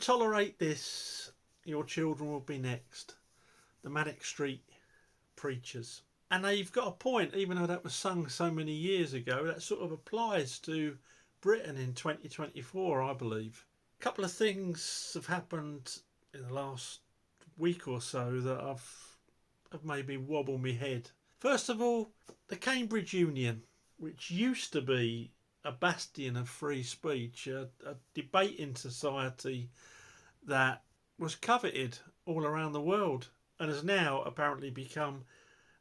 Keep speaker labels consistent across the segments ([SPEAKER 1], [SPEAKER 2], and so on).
[SPEAKER 1] tolerate this, your children will be next. The Manic Street Preachers. And they've got a point, even though that was sung so many years ago, that sort of applies to Britain in 2024, I believe. A couple of things have happened in the last week or so that have made me wobble my head. First of all, the Cambridge Union, which used to be a bastion of free speech, a debating society that was coveted all around the world and has now apparently become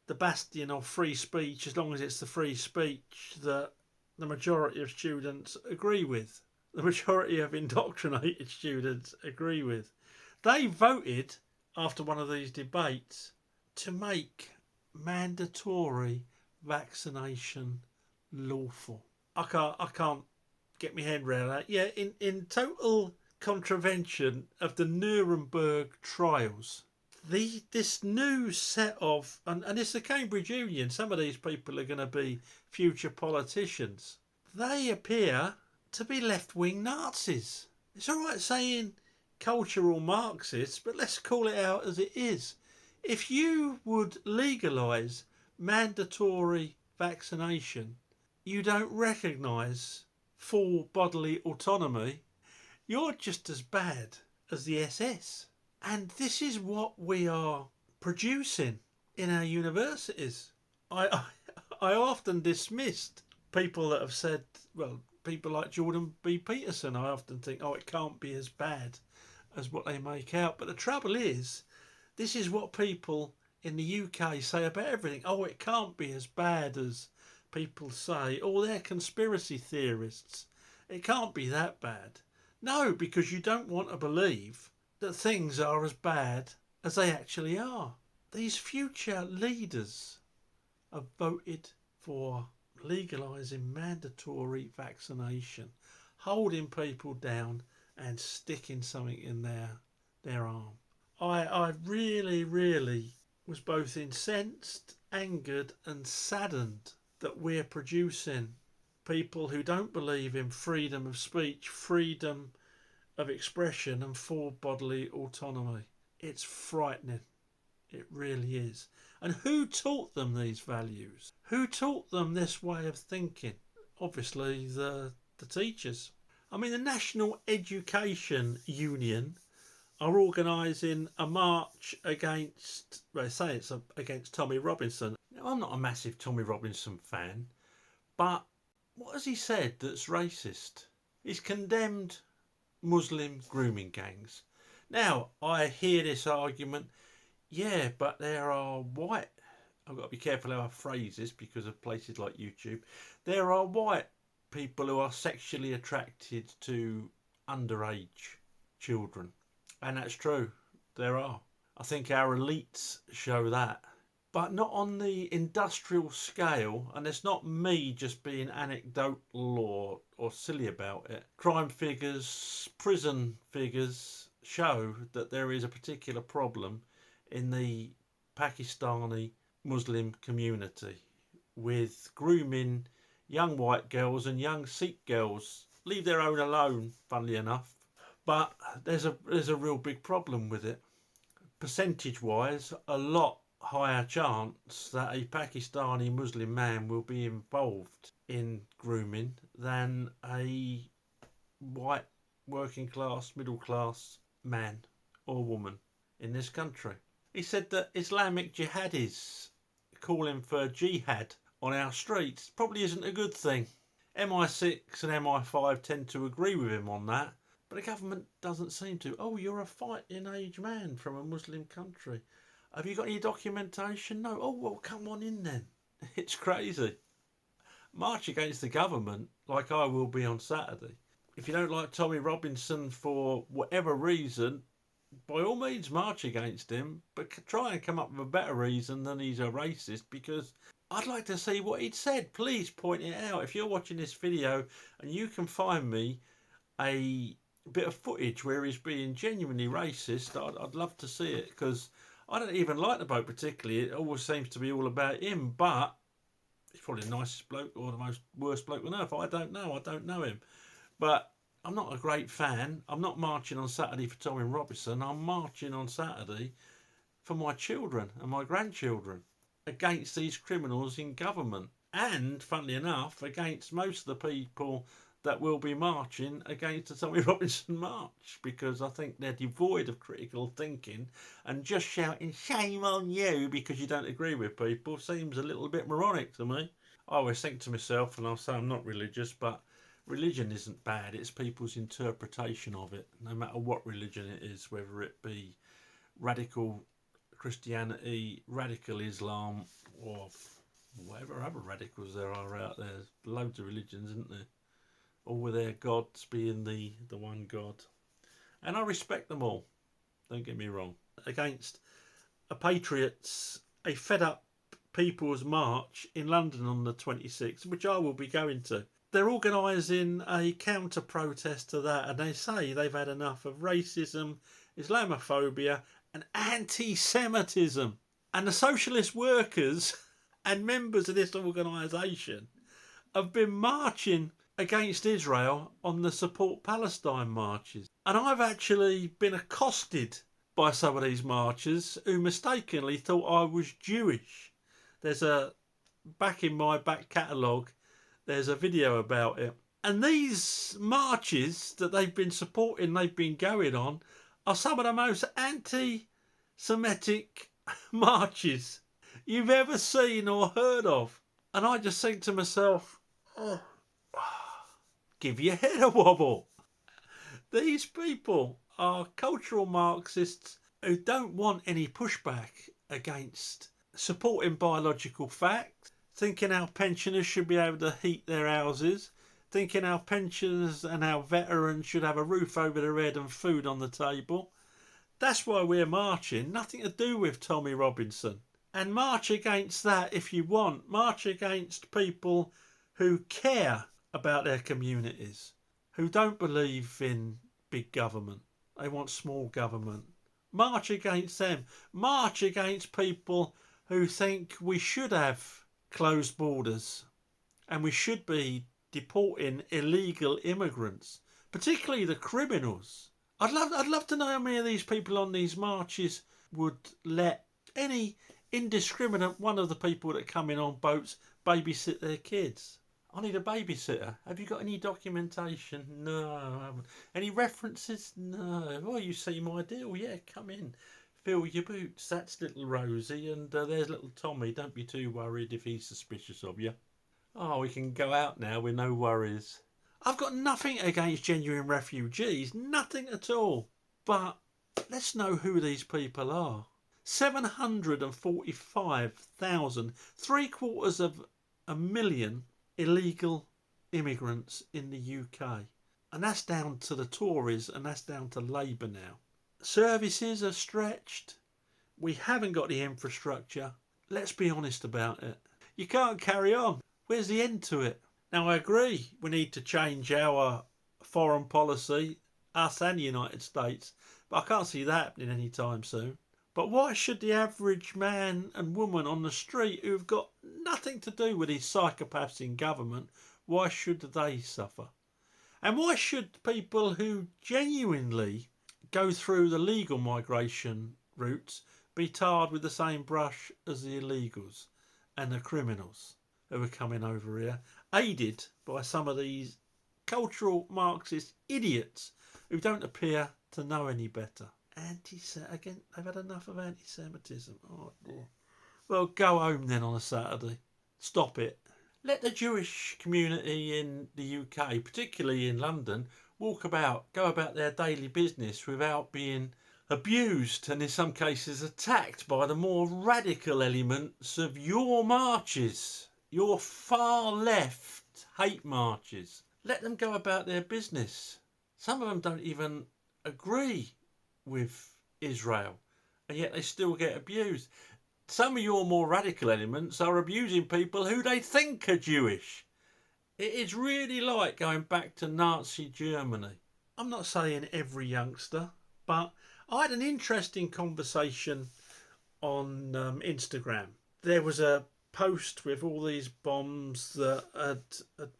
[SPEAKER 1] the bastion of free speech, as long as it's the free speech that the majority of students agree with, the majority of indoctrinated students agree with. They voted after one of these debates to make mandatory vaccination lawful. I can't get my head around that. Yeah, in total contravention of the Nuremberg trials. This new set of, and it's the Cambridge Union, some of these people are going to be future politicians. They appear to be left-wing Nazis. It's all right saying cultural Marxists, but let's call it out as it is. If you would legalise mandatory vaccination, you don't recognise full bodily autonomy, you're just as bad as the SS. And this is what we are producing in our universities. I often dismissed people that have said, well, people like Jordan B. Peterson, I often think, oh, it can't be as bad as what they make out. But the trouble is, this is what people in the UK say about everything. Oh, it can't be as bad as people say. Oh, they're conspiracy theorists. It can't be that bad. No, because you don't want to believe that things are as bad as they actually are. These future leaders have voted for legalising mandatory vaccination, holding people down and sticking something in their arm. I really, really was both incensed, angered and saddened that we're producing people who don't believe in freedom of speech, freedom of expression and full bodily autonomy. It's frightening. It really is. And who taught them these values? Who taught them this way of thinking? Obviously the teachers. I mean, the National Education Union are organising a march against, well, they say it's against Tommy Robinson. Now, I'm not a massive Tommy Robinson fan, but what has he said that's racist? He's condemned Muslim grooming gangs. Now, I hear this argument, yeah, but there are white, I've got to be careful how I phrase this because of places like YouTube, there are white people who are sexually attracted to underage children. And that's true, there are. I think our elites show that. But not on the industrial scale, and it's not me just being anecdotal or silly about it. Crime figures, prison figures show that there is a particular problem in the Pakistani Muslim community with grooming young white girls and young Sikh girls. Leave their own alone, funnily enough. But there's a real big problem with it. Percentage-wise, a lot higher chance that a Pakistani Muslim man will be involved in grooming than a white working class, middle class man or woman in this country. He said that Islamic jihadis calling for jihad on our streets probably isn't a good thing. MI6 and MI5 tend to agree with him on that, but the government doesn't seem to. Oh, you're a fighting age man from a Muslim country. Have you got any documentation? No. Oh, well, come on in then. It's crazy. March against the government, like I will be on Saturday. If you don't like Tommy Robinson for whatever reason, by all means march against him, but try and come up with a better reason than he's a racist, because I'd like to see what he'd said. Please point it out. If you're watching this video and you can find me a bit of footage where he's being genuinely racist, I'd love to see it, because I don't even like the bloke particularly. It always seems to be all about him, but he's probably the nicest bloke or the worst bloke on earth. I don't know him. But I'm not a great fan. I'm not marching on Saturday for Tommy Robinson. I'm marching on Saturday for my children and my grandchildren against these criminals in government. And, funnily enough, against most of the people that will be marching against the Tommy Robinson March, because I think they're devoid of critical thinking, and just shouting shame on you because you don't agree with people seems a little bit moronic to me. I always think to myself, and I'll say I'm not religious, but religion isn't bad, it's people's interpretation of it, no matter what religion it is, whether it be radical Christianity, radical Islam, or whatever other radicals there are out there. There's loads of religions, isn't there? All with their gods being the one God. And I respect them all, don't get me wrong. Against a Patriots, a fed up people's march in London on the 26th, which I will be going to. They're organising a counter protest to that, and they say they've had enough of racism, Islamophobia and anti-Semitism. And the socialist workers and members of this organisation have been marching against Israel on the Support Palestine marches. And I've actually been accosted by some of these marchers who mistakenly thought I was Jewish. There's back in my back catalogue, there's a video about it. And these marches that they've been supporting, they've been going on, are some of the most anti-Semitic marches you've ever seen or heard of. And I just think to myself, oh, give your head a wobble. These people are cultural Marxists who don't want any pushback against supporting biological facts, thinking our pensioners should be able to heat their houses, thinking our pensioners and our veterans should have a roof over their head and food on the table. That's why we're marching, nothing to do with Tommy Robinson. And march against that if you want. March against people who care about their communities, who don't believe in big government. They want small government. March against them. March against people who think we should have closed borders and we should be deporting illegal immigrants, particularly the criminals. I'd love to know how many of these people on these marches would let any indiscriminate one of the people that come in on boats babysit their kids. I need a babysitter. Have you got any documentation? No, I haven't. Any references? No. Oh, you see my deal? Yeah, come in. Fill your boots. That's little Rosie, and there's little Tommy. Don't be too worried if he's suspicious of you. Oh, we can go out now with no worries. I've got nothing against genuine refugees. Nothing at all. But let's know who these people are. 745,000, 750,000 illegal immigrants in the UK. And that's down to the Tories and that's down to Labour now. Services are stretched. We haven't got the infrastructure. Let's be honest about it. You can't carry on. Where's the end to it? Now, I agree we need to change our foreign policy, us and the United States, but I can't see that happening anytime soon. But why should the average man and woman on the street who've got nothing to do with these psychopaths in government, why should they suffer? And why should people who genuinely go through the legal migration routes be tarred with the same brush as the illegals and the criminals who are coming over here, aided by some of these cultural Marxist idiots who don't appear to know any better? Again, they've had enough of anti-Semitism. Oh dear. Well, go home then on a Saturday. Stop it. Let the Jewish community in the UK, particularly in London, go about their daily business without being abused and in some cases attacked by the more radical elements of your marches, your far left hate marches. Let them go about their business. Some of them don't even agree with Israel, and yet they still get abused. Some of your more radical elements are abusing people who they think are Jewish. It is really like going back to Nazi Germany. I'm not saying every youngster, but I had an interesting conversation on Instagram. There was a post with all these bombs that had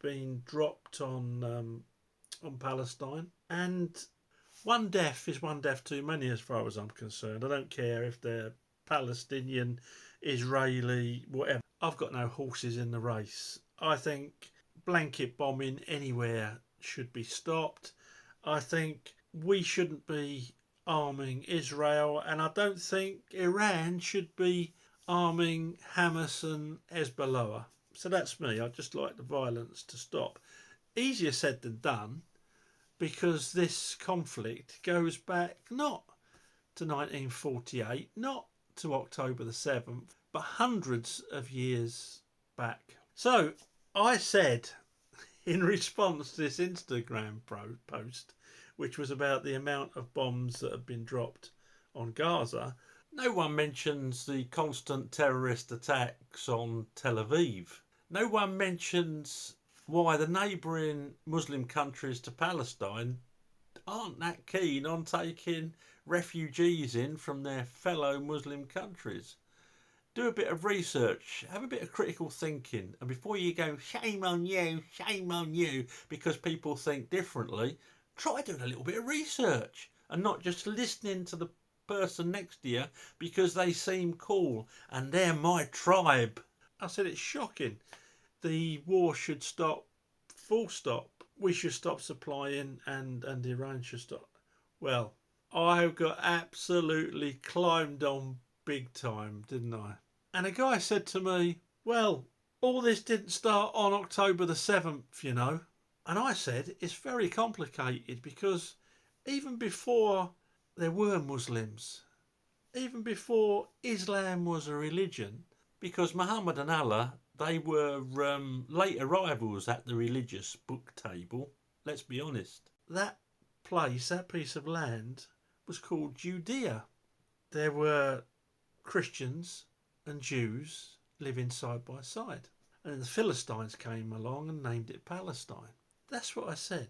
[SPEAKER 1] been dropped on on Palestine. And one death is one death too many as far as I'm concerned. I don't care if they're Palestinian, Israeli, whatever. I've got no horses in the race. I think blanket bombing anywhere should be stopped. I think we shouldn't be arming Israel, and I don't think Iran should be arming Hamas and Hezbollah. So that's me. I just like the violence to stop. Easier said than done, because this conflict goes back not to 1948, not to October the 7th, but hundreds of years back. So I said, in response to this Instagram post, which was about the amount of bombs that have been dropped on Gaza, no one mentions the constant terrorist attacks on Tel Aviv. No one mentions why the neighbouring Muslim countries to Palestine aren't that keen on taking refugees in from their fellow Muslim countries. Do a bit of research, have a bit of critical thinking, and before you go, shame on you, because people think differently, try doing a little bit of research and not just listening to the person next to you because they seem cool and they're my tribe. I said it's shocking. The war should stop, full stop. We should stop supplying and Iran should stop. Well, I got absolutely climbed on big time, didn't I? And a guy said to me, well, all this didn't start on October the 7th, you know. And I said, it's very complicated because even before there were Muslims, even before Islam was a religion, because Muhammad and Allah, they were late arrivals at the religious book table, let's be honest. That place, that piece of land, was called Judea. There were Christians and Jews living side by side. And then the Philistines came along and named it Palestine. That's what I said.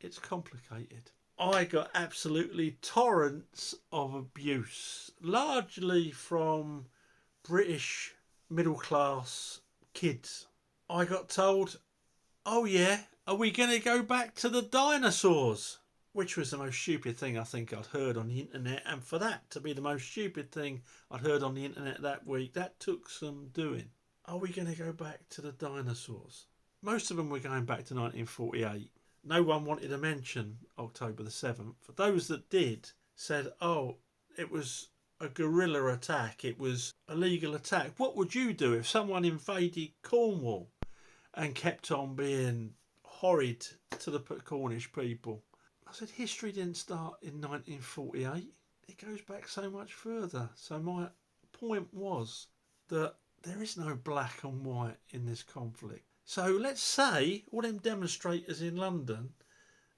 [SPEAKER 1] It's complicated. I got absolutely torrents of abuse, largely from British middle class kids. I got told, oh yeah, are we going to go back to the dinosaurs? Which was the most stupid thing I think I'd heard on the internet. And for that to be the most stupid thing I'd heard on the internet that week, that took some doing. Are we going to go back to the dinosaurs? Most of them were going back to 1948. No one wanted to mention October the 7th. For those that did, said, oh, it was a guerrilla attack. It was a legal attack. What would you do if someone invaded Cornwall and kept on being horrid to the Cornish people? I said, history didn't start in 1948. It goes back so much further. So my point was that there is no black and white in this conflict. So let's say, all them demonstrators in London,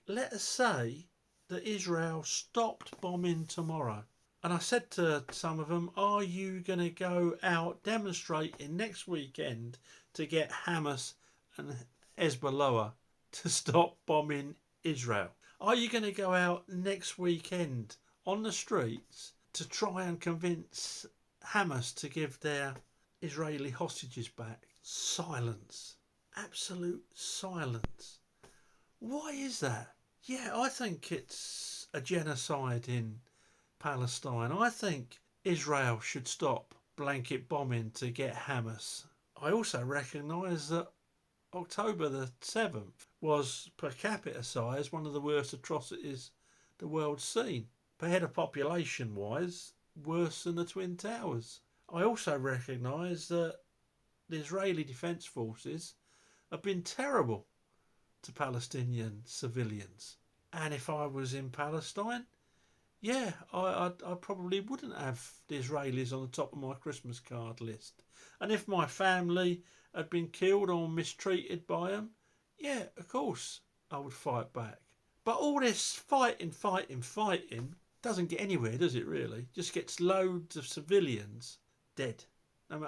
[SPEAKER 1] let us say that Israel stopped bombing tomorrow. And I said to some of them, are you going to go out demonstrating next weekend to get Hamas and Hezbollah to stop bombing Israel? Are you going to go out next weekend on the streets to try and convince Hamas to give their Israeli hostages back? Silence. Absolute silence. Why is that? Yeah, I think it's a genocide in Palestine. I think Israel should stop blanket bombing to get Hamas. I also recognise that October the 7th was, per capita size, one of the worst atrocities the world's seen. Per head of population wise, worse than the Twin Towers. I also recognise that the Israeli Defence Forces have been terrible to Palestinian civilians. And if I was in Palestine, yeah, I probably wouldn't have the Israelis on the top of my Christmas card list. And if my family had been killed or mistreated by them, yeah, of course I would fight back. But all this fighting doesn't get anywhere, does it really? Just gets loads of civilians dead, no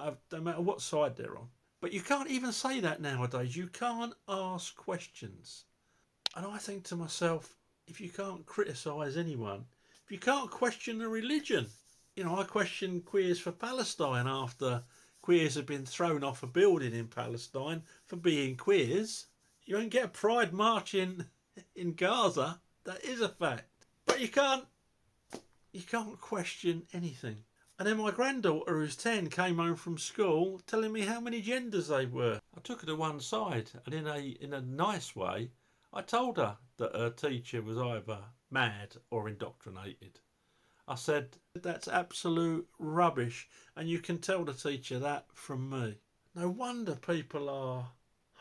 [SPEAKER 1] matter what side they're on. But you can't even say that nowadays. You can't ask questions. And I think to myself, if you can't criticise anyone, if you can't question a religion, you know, I question Queers for Palestine after queers have been thrown off a building in Palestine for being queers. You won't get a pride march in in Gaza. That is a fact. But you can't question anything. And then my granddaughter, who's 10, came home from school telling me how many genders they were. I took her to one side, and in a nice way, I told her that her teacher was either mad or indoctrinated. I said, that's absolute rubbish, and you can tell the teacher that from me. No wonder people are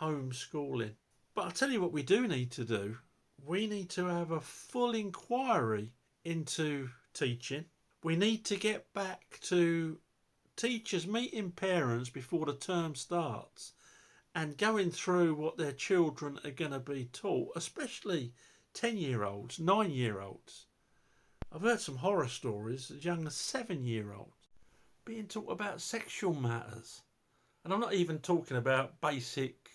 [SPEAKER 1] homeschooling. But I'll tell you what we do need to do. We need to have a full inquiry into teaching. We need to get back to teachers meeting parents before the term starts and going through what their children are going to be taught, especially 10-year-olds, 9-year-olds. I've heard some horror stories as young as 7-year-olds being taught about sexual matters. And I'm not even talking about basic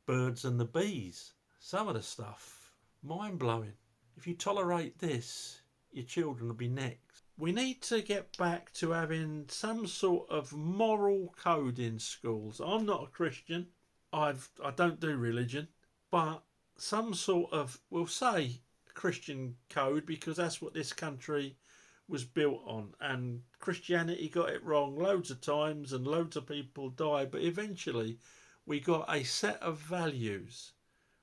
[SPEAKER 1] birds and the bees. Some of the stuff, mind-blowing. If you tolerate this, your children will be next. We need to get back to having some sort of moral code in schools. I'm not a Christian. I don't do religion. But some sort of, we'll say, Christian code, because that's what this country was built on, and Christianity got it wrong loads of times and loads of people died, but eventually we got a set of values: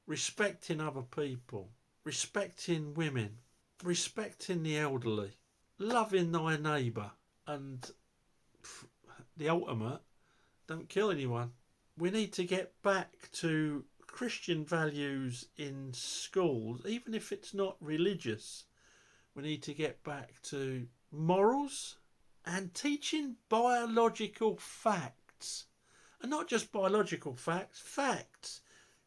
[SPEAKER 1] respecting other people, respecting women, respecting the elderly, loving thy neighbour, and the ultimate, don't kill anyone. We need to get back to Christian values in schools, even if it's not religious. We need to get back to morals and teaching biological facts. And not just biological facts, facts.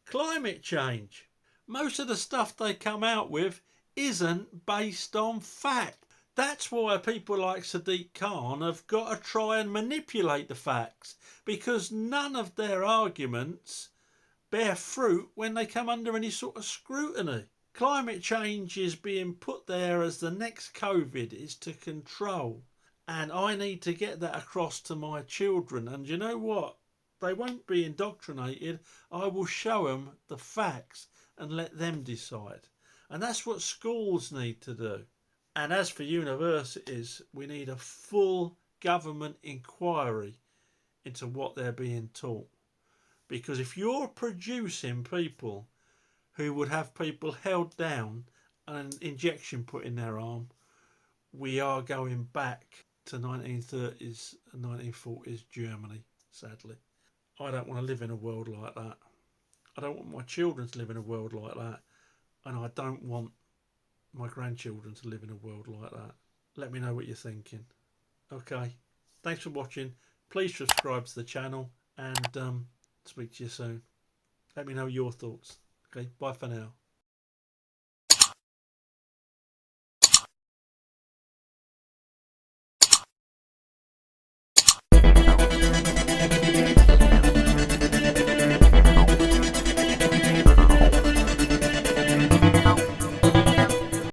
[SPEAKER 1] Climate change. Most of the stuff they come out with isn't based on fact. That's why people like Sadiq Khan have got to try and manipulate the facts, because none of their arguments bear fruit when they come under any sort of scrutiny. Climate change is being put there as the next COVID is to control. And I need to get that across to my children. And you know what? They won't be indoctrinated. I will show them the facts and let them decide. And that's what schools need to do. And as for universities, we need a full government inquiry into what they're being taught. Because if you're producing people who would have people held down and an injection put in their arm, we are going back to 1930s and 1940s Germany, sadly. I don't want to live in a world like that. I don't want my children to live in a world like that. And I don't want my grandchildren to live in a world like that. Let me know what you're thinking. Okay, thanks for watching. Please subscribe to the channel and speak to you soon. Let me know your thoughts. Okay, bye for now.